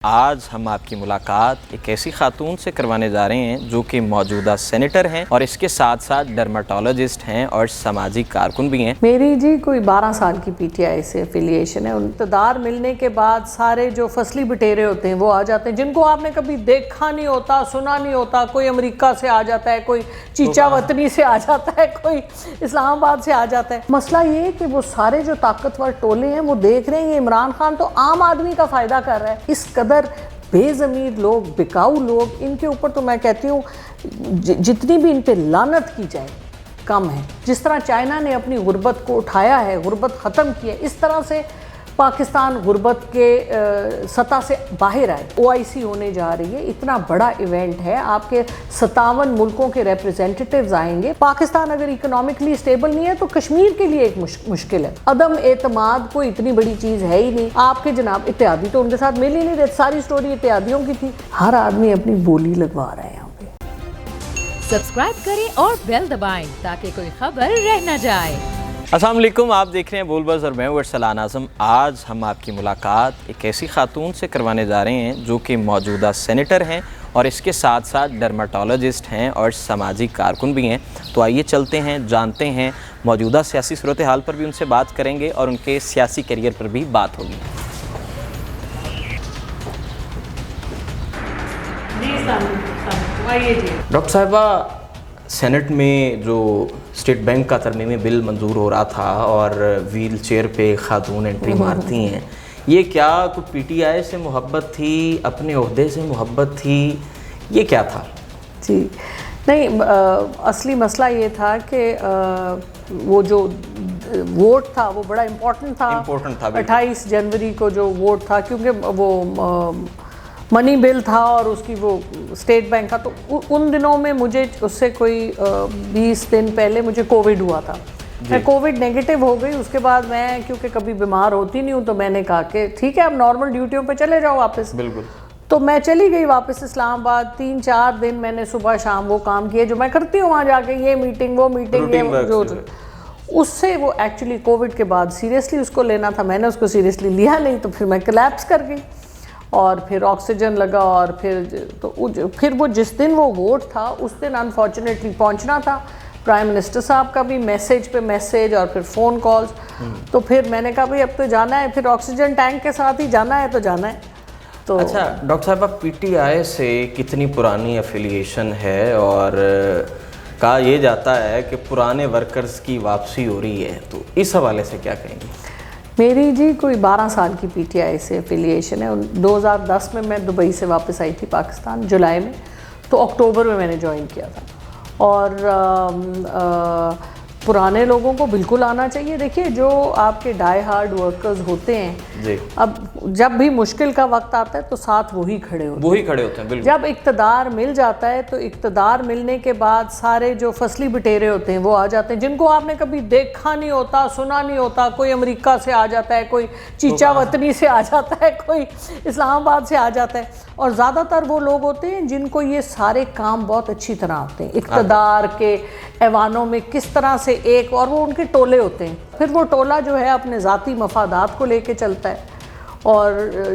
آج ہم آپ کی ملاقات ایک ایسی خاتون سے کروانے جا رہے ہیں جو کہ موجودہ سینیٹر ہیں اور اس کے ساتھ ساتھ ڈرماٹولوجسٹ ہیں اور سماجی کارکن بھی ہیں۔ میری جی کوئی 12 سال کی پی ٹی آئی سے افیلیشن ہے۔ اقتدار ملنے کے بعد سارے جو فصلی بٹیرے ہوتے ہیں وہ آ جاتے ہیں جن کو آپ نے کبھی دیکھا نہیں ہوتا، سنا نہیں ہوتا۔ کوئی امریکہ سے آ جاتا ہے، کوئی چیچا وطنی سے آ جاتا ہے، کوئی اسلام آباد سے آ جاتا ہے۔ مسئلہ یہ ہے کہ وہ سارے جو طاقتور ٹولے ہیں وہ دیکھ رہے ہیں یہ عمران خان تو عام آدمی کا فائدہ کر رہا ہے۔ اس قدر بے ضمیر لوگ، بکاؤ لوگ، ان کے اوپر تو میں کہتی ہوں جتنی بھی ان پہ لعنت کی جائے کم ہے۔ جس طرح چائنا نے اپنی غربت کو اٹھایا ہے، غربت ختم کی ہے، اس طرح سے پاکستان غربت کے سطح سے باہر آئے۔ OIC ہونے جا رہی ہے، اتنا بڑا ایونٹ ہے، آپ کے 57 ملکوں کے ریپریزنٹیٹیوز آئیں گے۔ پاکستان اگر اکنامکلی اسٹیبل نہیں ہے تو کشمیر کے لیے ایک مشکل ہے۔ عدم اعتماد کوئی اتنی بڑی چیز ہے ہی نہیں۔ آپ کے جناب اتحادی تو ان کے ساتھ مل ہی نہیں رہے، ساری سٹوری اتحادیوں کی تھی۔ ہر آدمی اپنی بولی لگوا رہا ہے یہاں پہ۔ سبسکرائب کریں اور بیل دبائیں تاکہ کوئی خبر رہ نہ جائے۔ السلام علیکم، آپ دیکھ رہے ہیں بول بز اور میں ہوں ارسلان اعظم۔ آج ہم آپ کی ملاقات ایک ایسی خاتون سے کروانے جا رہے ہیں جو کہ موجودہ سینیٹر ہیں اور اس کے ساتھ ساتھ ڈرماٹولوجسٹ ہیں اور سماجی کارکن بھی ہیں۔ تو آئیے چلتے ہیں، جانتے ہیں، موجودہ سیاسی صورتحال پر بھی ان سے بات کریں گے اور ان کے سیاسی کیریئر پر بھی بات ہوگی۔ ڈاکٹر صاحبہ، سینٹ میں جو اسٹیٹ بینک کا ترمیمی بل منظور ہو رہا تھا اور ویل چیئر پہ خاتون انٹری مارتی ہیں، یہ کیا کوئی پی ٹی آئی سے محبت تھی، اپنے عہدے سے محبت تھی، یہ کیا تھا؟ جی نہیں، اصلی مسئلہ یہ تھا کہ وہ جو ووٹ تھا وہ بڑا امپورٹنٹ تھا۔ 28 جنوری کو جو ووٹ تھا، کیونکہ وہ منی بل تھا اور اس کی وہ اسٹیٹ بینک کا، تو ان دنوں میں مجھے اس سے کوئی 20 دن پہلے مجھے کووڈ ہوا تھا۔ میں کووڈ نیگیٹو ہو گئی۔ اس کے بعد میں کیونکہ کبھی بیمار ہوتی نہیں ہوں تو میں نے کہا کہ ٹھیک ہے اب نارمل ڈیوٹیوں پہ چلے جاؤ واپس۔ بالکل۔ تو میں چلی گئی واپس اسلام آباد۔ 3-4 دن میں نے صبح شام وہ کام کیے جو میں کرتی ہوں وہاں جا کے، یہ میٹنگ وہ میٹنگ، یہ جو اس سے وہ ایکچولی کووڈ کے بعد سیریسلی اس کو لینا تھا، میں نے اس کو سیریسلی لیا نہیں، تو پھر میں کلیپس کر گئی اور پھر آکسیجن لگا اور پھر وہ جس دن وہ ووٹ تھا اس دن انفارچونیٹلی پہنچنا تھا۔ پرائم منسٹر صاحب کا بھی میسیج پہ میسیج اور پھر فون کالز، تو پھر میں نے کہا بھائی اب تو جانا ہے، پھر آکسیجن ٹینک کے ساتھ ہی جانا ہے تو جانا ہے۔ تو اچھا ڈاکٹر صاحبہ، پی ٹی آئی سے کتنی پرانی افیلیشن ہے اور کہا یہ جاتا ہے کہ پرانے ورکرز کی واپسی ہو رہی ہے، تو اس حوالے سے کیا کہیں گے؟ میری جی کوئی 12 سال کی پی ٹی آئی سے افیلیشن ہے۔ 2010 میں دبئی سے واپس آئی تھی پاکستان، جولائی میں، تو اکتوبر میں نے جوائن کیا تھا۔ اور پرانے لوگوں کو بالکل آنا چاہیے۔ دیکھیے جو آپ کے ڈائی ہارڈ ورکرز ہوتے ہیں، اب جب بھی مشکل کا وقت آتا ہے تو ساتھ وہی کھڑے ہوتے ہیں، بالکل۔ جب اقتدار مل جاتا ہے تو اقتدار ملنے کے بعد سارے جو فصلی بٹیرے ہوتے ہیں وہ آ جاتے ہیں جن کو آپ نے کبھی دیکھا نہیں ہوتا، سنا نہیں ہوتا۔ کوئی امریکہ سے آ جاتا ہے، کوئی چیچا وطنی سے آ جاتا ہے، کوئی اسلام آباد سے آ جاتا ہے، اور زیادہ تر وہ لوگ ہوتے ہیں جن کو یہ سارے کام بہت اچھی طرح آتے ہیں۔ اقتدار کے ایوانوں میں کس طرح سے ایک، اور وہ ان کے ٹولے ہوتے ہیں، پھر وہ ٹولہ جو ہے اپنے ذاتی مفادات کو لے کے چلتا ہے، اور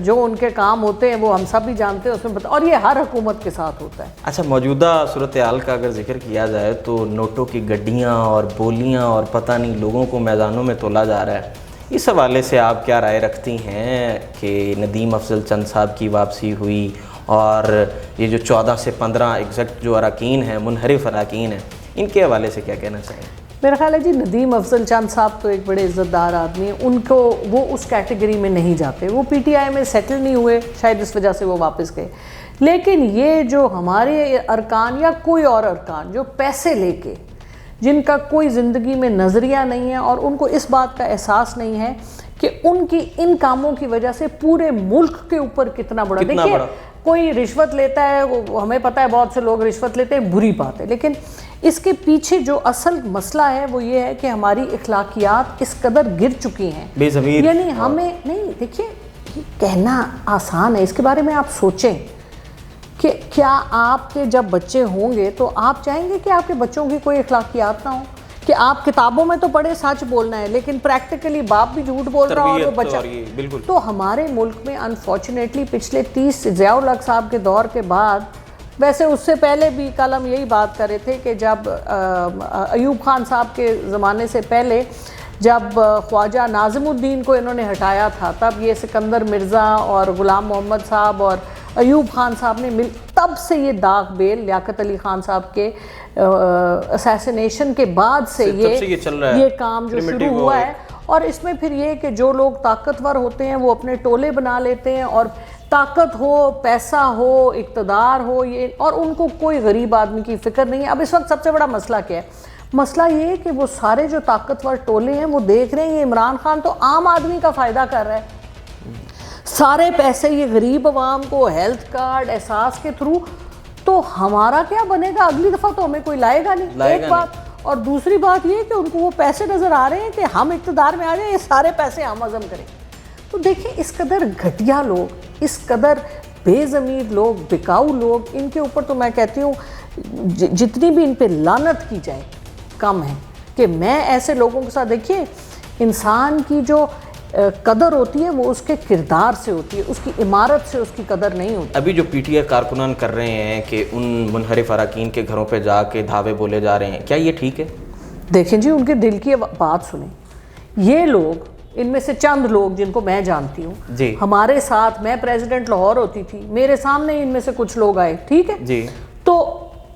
جو ان کے کام ہوتے ہیں وہ ہم سب بھی جانتے ہیں اس میں اور یہ ہر حکومت کے ساتھ ہوتا ہے۔ اچھا، موجودہ صورتحال کا اگر ذکر کیا جائے تو نوٹوں کی گڈیاں اور بولیاں اور پتہ نہیں لوگوں کو میدانوں میں تولا جا رہا ہے، اس حوالے سے آپ کیا رائے رکھتی ہیں کہ ندیم افضل چند صاحب کی واپسی ہوئی اور یہ جو 14 سے 15 ایگزیکٹ جو اراکین ہیں، منحرف اراکین ہیں، ان کے حوالے سے کیا کہنا چاہیں؟ میرا خیال ہے جی ندیم افضل چند صاحب تو ایک بڑے عزت دار آدمی ہیں، ان کو وہ اس کیٹیگری میں نہیں جاتے، وہ پی ٹی آئی میں سیٹل نہیں ہوئے، شاید اس وجہ سے وہ واپس گئے۔ لیکن یہ جو ہمارے ارکان یا کوئی اور ارکان جو پیسے لے کے، جن کا کوئی زندگی میں نظریہ نہیں ہے اور ان کو اس بات کا احساس نہیں ہے کہ ان کی ان کاموں کی وجہ سے پورے ملک کے اوپر کتنا بڑا، دیکھیے کوئی رشوت لیتا ہے، ہمیں پتہ ہے بہت سے لوگ رشوت لیتے ہیں، بری بات ہے، لیکن اس کے پیچھے جو اصل مسئلہ ہے وہ یہ ہے کہ ہماری اخلاقیات اس قدر گر چکی ہیں، بے ضمیر، یعنی ہمیں نہیں، دیکھیے کہنا آسان ہے، اس کے بارے میں آپ سوچیں کہ کیا آپ کے جب بچے ہوں گے تو آپ چاہیں گے کہ آپ کے بچوں کی کوئی اخلاقیات نہ ہوں؟ کہ آپ کتابوں میں تو پڑھے سچ بولنا ہے لیکن پریکٹیکلی باپ بھی جھوٹ بول رہا اور وہ بچہ. تو ہمارے ملک میں انفارچونیٹلی پچھلے 30 ضیاء الحق صاحب کے دور کے بعد، ویسے اس سے پہلے بھی کل ہم یہی بات کر رہے تھے کہ جب ایوب خان صاحب کے زمانے سے پہلے جب خواجہ ناظم الدین کو انہوں نے ہٹایا تھا، تب یہ سکندر مرزا اور غلام محمد صاحب اور ایوب خان صاحب نے تب سے یہ داغ بیل لیاقت علی خان صاحب کے اسیسینیشن کے بعد سے یہ کام جو شروع ہوا ہے. اور اس میں پھر یہ کہ جو لوگ طاقتور ہوتے ہیں وہ اپنے ٹولے بنا لیتے ہیں، اور طاقت ہو، پیسہ ہو، اقتدار ہو، اور ان کو کوئی غریب آدمی کی فکر نہیں ہے. اب اس وقت سب سے بڑا مسئلہ کیا ہے؟ مسئلہ یہ ہے کہ وہ سارے جو طاقتور ٹولے ہیں وہ دیکھ رہے ہیں یہ عمران خان تو عام آدمی کا فائدہ کر رہا ہے، سارے پیسے یہ غریب عوام کو ہیلتھ کارڈ احساس کے تھرو، تو ہمارا کیا بنے گا؟ اگلی دفعہ تو ہمیں کوئی لائے گا نہیں، ایک بات. اور دوسری بات یہ کہ ان کو وہ پیسے نظر آ رہے ہیں کہ ہم اقتدار میں آ جائیں، یہ سارے پیسے ہم ہضم کریں. تو دیکھیں اس قدر گھٹیا لوگ، اس قدر بے ضمیر لوگ، بکاؤ لوگ، ان کے اوپر تو میں کہتی ہوں جتنی بھی ان پہ لعنت کی جائے کم ہے. کہ میں ایسے لوگوں کے ساتھ، دیکھیے انسان کی جو قدر ہوتی ہے وہ اس کے کردار سے ہوتی ہے، اس کی عمارت سے اس کی قدر نہیں ہوتی. ابھی جو پی ٹی آئی کارکنان کر رہے ہیں کہ ان منحرف اراکین کے گھروں پہ جا کے دھاوے بولے جا رہے ہیں، کیا یہ ٹھیک ہے؟ دیکھیں جی ان کے دل کی بات سنیں. یہ لوگ، ان میں سے چند لوگ جن کو میں جانتی ہوں جی، ہمارے ساتھ، میں پریزیڈنٹ لاہور ہوتی تھی، میرے سامنے ان میں سے کچھ لوگ آئے، ٹھیک ہے جی. تو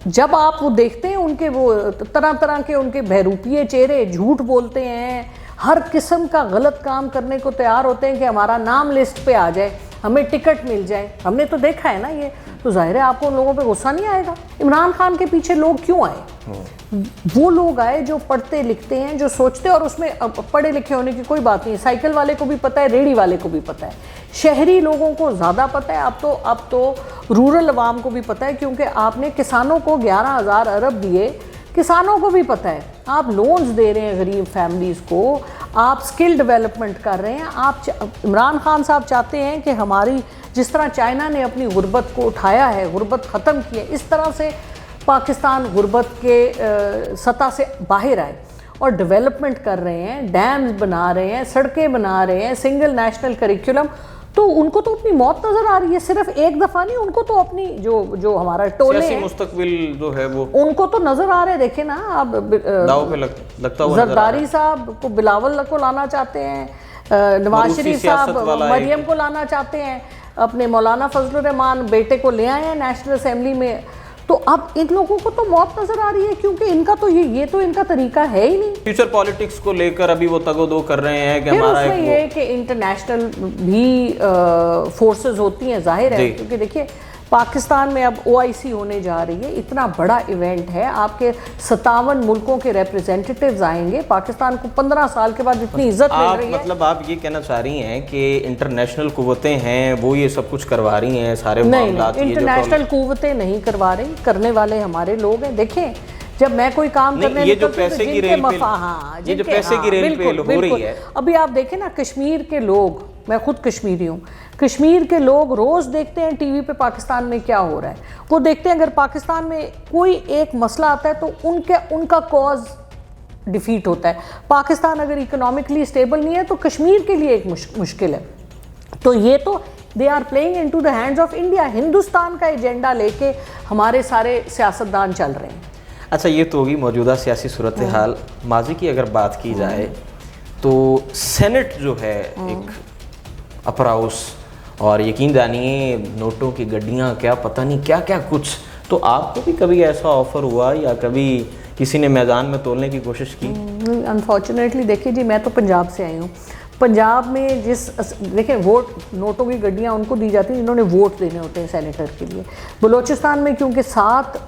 جب آپ وہ دیکھتے ہیں ان کے وہ طرح طرح کے ان کے بہروپیے چہرے، جھوٹ بولتے ہیں، ہر قسم کا غلط کام کرنے کو تیار ہوتے ہیں کہ ہمارا نام لسٹ پہ آ جائے، ہمیں ٹکٹ مل جائے. ہم نے تو دیکھا ہے نا یہ، تو ظاہر ہے آپ کو ان لوگوں پہ غصہ نہیں آئے گا. عمران خان کے پیچھے لوگ کیوں آئے؟ وہ لوگ آئے جو پڑھتے لکھتے ہیں، جو سوچتے، اور اس میں پڑھے لکھے ہونے کی کوئی بات نہیں. سائیکل والے کو بھی پتہ ہے، ریڑھی والے کو بھی پتہ ہے، شہری لوگوں کو زیادہ پتہ ہے. اب تو رورل عوام کو بھی پتہ ہے، کیونکہ آپ نے کسانوں کو 11,000 ارب دیے، کسانوں کو بھی پتہ ہے. آپ لونز دے رہے ہیں غریب فیملیز کو، آپ سکل ڈیولپمنٹ کر رہے ہیں. آپ عمران خان صاحب چاہتے ہیں کہ ہماری، جس طرح چائنا نے اپنی غربت کو اٹھایا ہے، غربت ختم کی ہے، اس طرح سے پاکستان غربت کے سطح سے باہر آئے اور ڈیولپمنٹ کر رہے ہیں، ڈیمز بنا رہے ہیں، سڑکیں بنا رہے ہیں، سنگل نیشنل کریکولم. تو ان کو تو اپنی موت نظر آ رہی ہے، صرف ایک دفعہ نہیں، ان کو تو اپنی جو ہمارا ٹولے ہیں، مستقبل جو ہے وہ ان کو تو نظر آ رہے. دیکھیں نا اب داؤ پہ لگتا ہوا زرداری صاحب کو بلاول کو لانا چاہتے ہیں، نواز شریف صاحب مریم کو لانا چاہتے ہیں، اپنے مولانا فضل الرحمان بیٹے کو لے آئے ہیں نیشنل اسمبلی میں. تو اب ان لوگوں کو تو موت نظر آ رہی ہے، کیونکہ ان کا تو یہ تو ان کا طریقہ ہے ہی نہیں. فیوچر پالیٹکس کو لے کر ابھی وہ تگ و دو کر رہے ہیں کہ ہمارا ایک یہ کہ انٹرنیشنل بھی فورسز ہوتی ہیں، ظاہر ہے، کیونکہ دیکھیے پاکستان میں اب OIC ہونے جا رہی ہے، اتنا بڑا ایونٹ ہے، آپ کے 57 ملکوں کے ریپریزنٹیٹیوز آئیں گے. پاکستان کو 15 سال کے بعد اتنی عزت مل رہی ہے. مطلب آپ یہ کہنا چاہ رہی ہیں کہ انٹرنیشنل قوتیں ہیں وہ یہ سب کچھ کروا رہی ہیں سارے معاملات؟ نہیں، انٹرنیشنل قوتیں نہیں کروا رہی، کرنے والے ہمارے لوگ ہیں. دیکھیں جب میں کوئی کام کرنے یہ جو پیسے کی ریل پہ ہو رہی ہے، ابھی آپ دیکھیں نا کشمیر کے لوگ، میں خود کشمیری ہوں، کشمیر کے لوگ روز دیکھتے ہیں ٹی وی پہ پاکستان میں کیا ہو رہا ہے. وہ دیکھتے ہیں اگر پاکستان میں کوئی ایک مسئلہ آتا ہے تو ان کا کاز ڈیفیٹ ہوتا ہے. پاکستان اگر اکنامکلی اسٹیبل نہیں ہے تو کشمیر کے لیے ایک مشکل ہے. تو یہ تو they are playing into the hands of India. Hindustan کا ایجنڈا لے کے ہمارے سارے سیاستدان چل رہے ہیں. اچھا یہ تو ہوگی موجودہ سیاسی صورتحال. ماضی کی اگر بات کی جائے تو سینٹ جو ہے ایک اپر ہاؤس، اور یقین جانیے نوٹوں کی گڈیاں، کیا پتہ نہیں کیا کیا کچھ. تو آپ کو بھی کبھی ایسا آفر ہوا یا کبھی کسی نے میدان میں تولنے کی کوشش کی؟ انفارچونیٹلی دیکھیے جی میں تو پنجاب سے آئی ہوں. پنجاب میں دیکھیں ووٹ، نوٹوں کی گڈیاں ان کو دی جاتی ہیں جنہوں نے ووٹ دینے ہوتے ہیں سینیٹر کے لیے. بلوچستان میں کیونکہ 7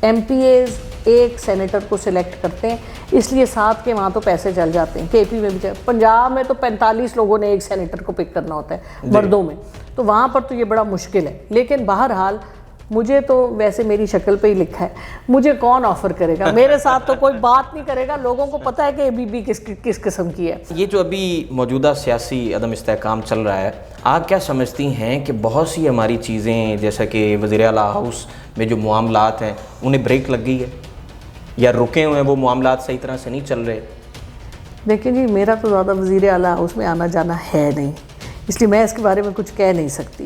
MPAs ایک سینیٹر کو سلیکٹ کرتے ہیں، اس لیے 7 کے وہاں تو پیسے چل جاتے ہیں. KP میں بھی پنجاب میں تو 45 لوگوں نے ایک سینیٹر کو پک کرنا ہوتا ہے مردوں میں، تو وہاں پر تو یہ بڑا مشکل ہے. لیکن بہرحال مجھے تو ویسے میری شکل پہ ہی لکھا ہے، مجھے کون آفر کرے گا؟ میرے ساتھ تو کوئی بات نہیں کرے گا. لوگوں کو پتہ ہے کہ بی کس قسم کی ہے. یہ جو ابھی موجودہ سیاسی عدم استحکام چل رہا ہے، آپ کیا سمجھتی ہیں کہ بہت سی ہماری چیزیں جیسا کہ وزیر اعلیٰ ہاؤس میں جو معاملات ہیں انہیں بریک لگ گئی ہے؟ یا رکے ہوئے ہیں وہ معاملات صحیح طرح سے نہیں چل رہے؟ دیکھیں جی میرا تو زیادہ وزیر اعلیٰ اس میں آنا جانا ہے نہیں، اس لیے میں اس کے بارے میں کچھ کہہ نہیں سکتی.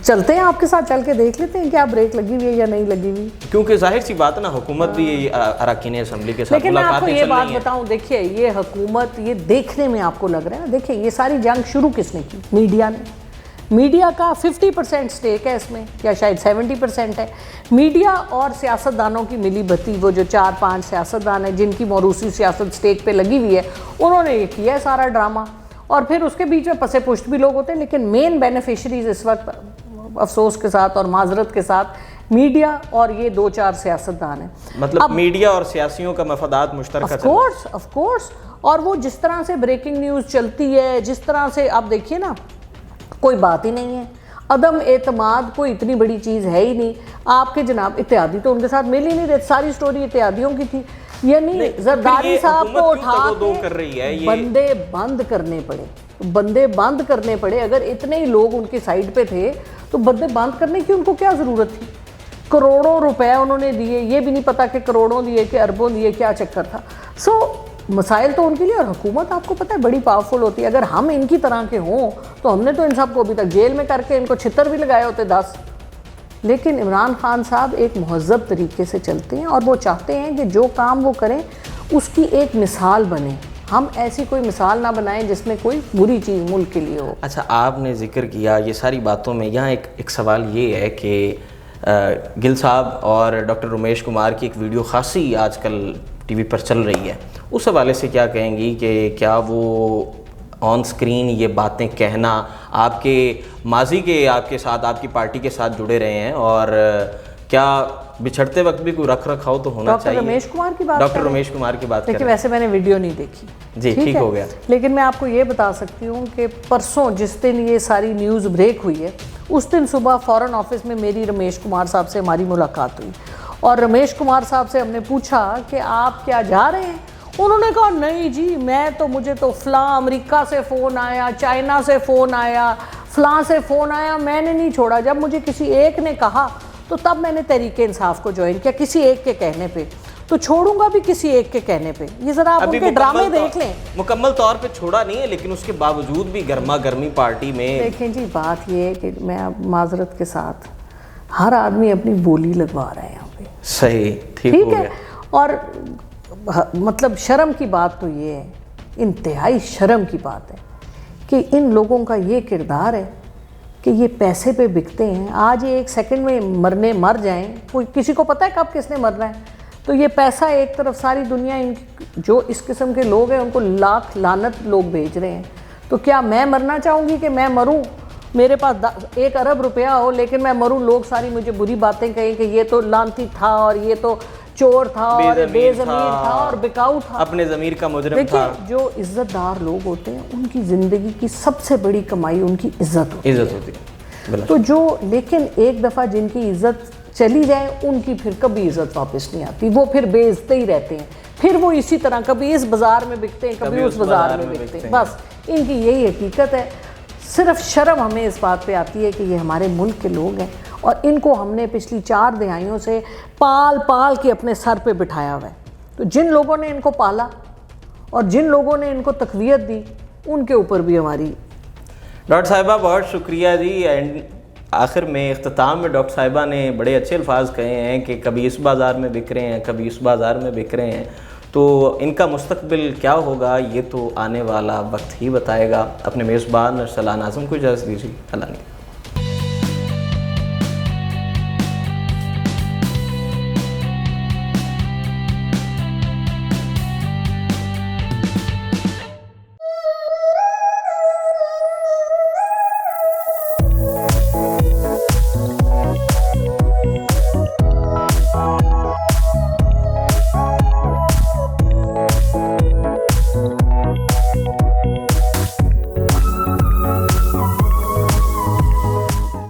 چلتے ہیں آپ کے ساتھ، چل کے دیکھ لیتے ہیں کیا بریک لگی ہوئی ہے یا نہیں لگی ہوئی. کیونکہ ظاہر سی بات ہے نا، حکومت بھی اراکین اسمبلی کے ساتھ لیکن میں آپ کو ملاقاتیں یہ چل بات رہی ہیں. بتاؤں، دیکھیے یہ حکومت، یہ دیکھنے میں آپ کو لگ رہا ہے نا، دیکھیے یہ ساری جنگ شروع کس نے کی؟ میڈیا نے. میڈیا کا 50% سٹیک ہے اس میں، یا شاید 70% ہے. میڈیا اور سیاستدانوں کی ملی بھتی، وہ جو 4-5 سیاستدان ہیں جن کی موروثی سیاست سٹیک پہ لگی ہوئی ہے، انہوں نے یہ کیا ہے سارا ڈرامہ. اور پھر اس کے بیچ میں پسے پشت بھی لوگ ہوتے ہیں، لیکن مین بینیفیشریز اس وقت افسوس کے ساتھ اور معذرت کے ساتھ میڈیا اور یہ 2-4 سیاستدان ہیں. مطلب میڈیا اور سیاسیوں کا مفادات مشترکہ چل رہا ہے. Of course. اور وہ جس طرح سے بریکنگ نیوز چلتی ہے، جس طرح سے آپ دیکھیے نا، کوئی بات ہی نہیں ہے. عدم اعتماد کوئی اتنی بڑی چیز ہے ہی نہیں. آپ کے جناب اتحادی تو ان کے ساتھ مل ہی نہیں رہے، ساری سٹوری اتحادیوں کی تھی. یعنی زرداری صاحب کو اٹھا کے بندے بند کرنے پڑے. اگر اتنے ہی لوگ ان کی سائڈ پہ تھے تو بندے بند کرنے کی ان کو کیا ضرورت تھی؟ کروڑوں روپے انہوں نے دیے، یہ بھی نہیں پتا کہ کروڑوں دیے کہ اربوں دیے، کیا چکر تھا. مسائل تو ان کے لیے، اور حکومت آپ کو پتہ ہے بڑی پاورفل ہوتی ہے. اگر ہم ان کی طرح کے ہوں تو ہم نے تو ان سب کو ابھی تک جیل میں کر کے ان کو چھتر بھی لگائے ہوتے 10. لیکن عمران خان صاحب ایک مہذب طریقے سے چلتے ہیں اور وہ چاہتے ہیں کہ جو کام وہ کریں اس کی ایک مثال بنے. ہم ایسی کوئی مثال نہ بنائیں جس میں کوئی بری چیز ملک کے لیے ہو. اچھا، آپ نے ذکر کیا یہ ساری باتوں میں، یہاں ایک سوال یہ ہے کہ گل صاحب اور ڈاکٹر رمیش کمار کی ایک ویڈیو خاصی آج کل ٹی وی پر چل رہی ہے، اس حوالے سے کیا کہیں گی کہ کیا وہ آن سکرین یہ باتیں کہنا آپ کے ماضی کے، آپ کے ساتھ، آپ کی پارٹی کے ساتھ جڑے رہے ہیں، اور کیا بچھڑتے وقت بھی کوئی رکھ رکھاؤ تو ہونا چاہیے؟ ڈاکٹر رمیش کمار کی بات، ڈاکٹر رمیش کمار کی بات. دیکھیں ویسے میں نے ویڈیو نہیں دیکھی جی، ٹھیک ہو گیا. لیکن میں آپ کو یہ بتا سکتی ہوں کہ پرسوں جس دن یہ ساری نیوز بریک ہوئی ہے، اس دن صبح فوراً آفس میں میری رمیش کمار صاحب سے ہماری ملاقات ہوئی، اور رمیش کمار صاحب سے ہم نے پوچھا کہ آپ کیا جا رہے ہیں؟ انہوں نے کہا نہیں جی مجھے تو فلاں امریکہ سے فون آیا، چائنا سے فون آیا، فلاں سے فون آیا، میں نے نہیں چھوڑا. جب مجھے کسی ایک نے کہا تو تب میں نے تحریک انصاف کو جوائن کیا، کسی ایک کے کہنے پہ. تو چھوڑوں گا بھی کسی ایک کے کہنے پہ. یہ ذرا آپ ان کے ڈرامے دیکھ لیں. مکمل طور پہ چھوڑا نہیں ہے، لیکن اس کے باوجود بھی گرما گرمی پارٹی میں. دیکھیں جی بات یہ ہے کہ میں اب معذرت کے ساتھ، ہر آدمی اپنی بولی لگوا رہا ہے یہاں پہ. صحیح، ٹھیک ہے. اور مطلب شرم کی بات تو یہ ہے، انتہائی شرم کی بات ہے کہ ان لوگوں کا یہ کردار ہے کہ یہ پیسے پہ بکتے ہیں. آج یہ 1 سیکنڈ میں مر جائیں، کوئی کسی کو پتہ ہے کب کس نے مرنا ہے. تو یہ پیسہ ایک طرف، ساری دنیا جو اس قسم کے لوگ ہیں ان کو لاکھ لعنت لوگ بھیج رہے ہیں. تو کیا میں مرنا چاہوں گی کہ میں مروں، میرے پاس 1 ارب روپیہ ہو لیکن میں مروں، لوگ ساری مجھے بری باتیں کہیں کہ یہ تو لعنتی تھا اور یہ تو چور تھا اور بے ضمیر تھا اور بکاؤ تھا، اپنے ضمیر کا مجرم تھا. جو عزت دار لوگ ہوتے ہیں ان کی زندگی کی سب سے بڑی کمائی ان کی عزت ہوتی ہے. تو لیکن ایک دفعہ جن کی عزت چلی جائے ان کی پھر کبھی عزت واپس نہیں آتی، وہ پھر بیچتے ہی رہتے ہیں. پھر وہ اسی طرح کبھی اس بازار میں بکتے ہیں، کبھی اس بازار میں بکتے ہیں. بس ان کی یہی حقیقت ہے. صرف شرم ہمیں اس بات پہ آتی ہے کہ یہ ہمارے ملک کے لوگ ہیں اور ان کو ہم نے پچھلی 4 دہائیوں سے پال کے اپنے سر پہ بٹھایا ہوا ہے. تو جن لوگوں نے ان کو پالا اور جن لوگوں نے ان کو تقویت دی، ان کے اوپر بھی ہماری. ڈاکٹر صاحبہ بہت شکریہ جی. اینڈ آخر میں اختتام میں ڈاکٹر صاحبہ نے بڑے اچھے الفاظ کہے ہیں کہ کبھی اس بازار میں بک رہے ہیں، کبھی اس بازار میں بک رہے ہیں. تو ان کا مستقبل کیا ہوگا یہ تو آنے والا وقت ہی بتائے گا. اپنے میزبان ارسلان اعظم کو اجازت دیجیے. اللہ نے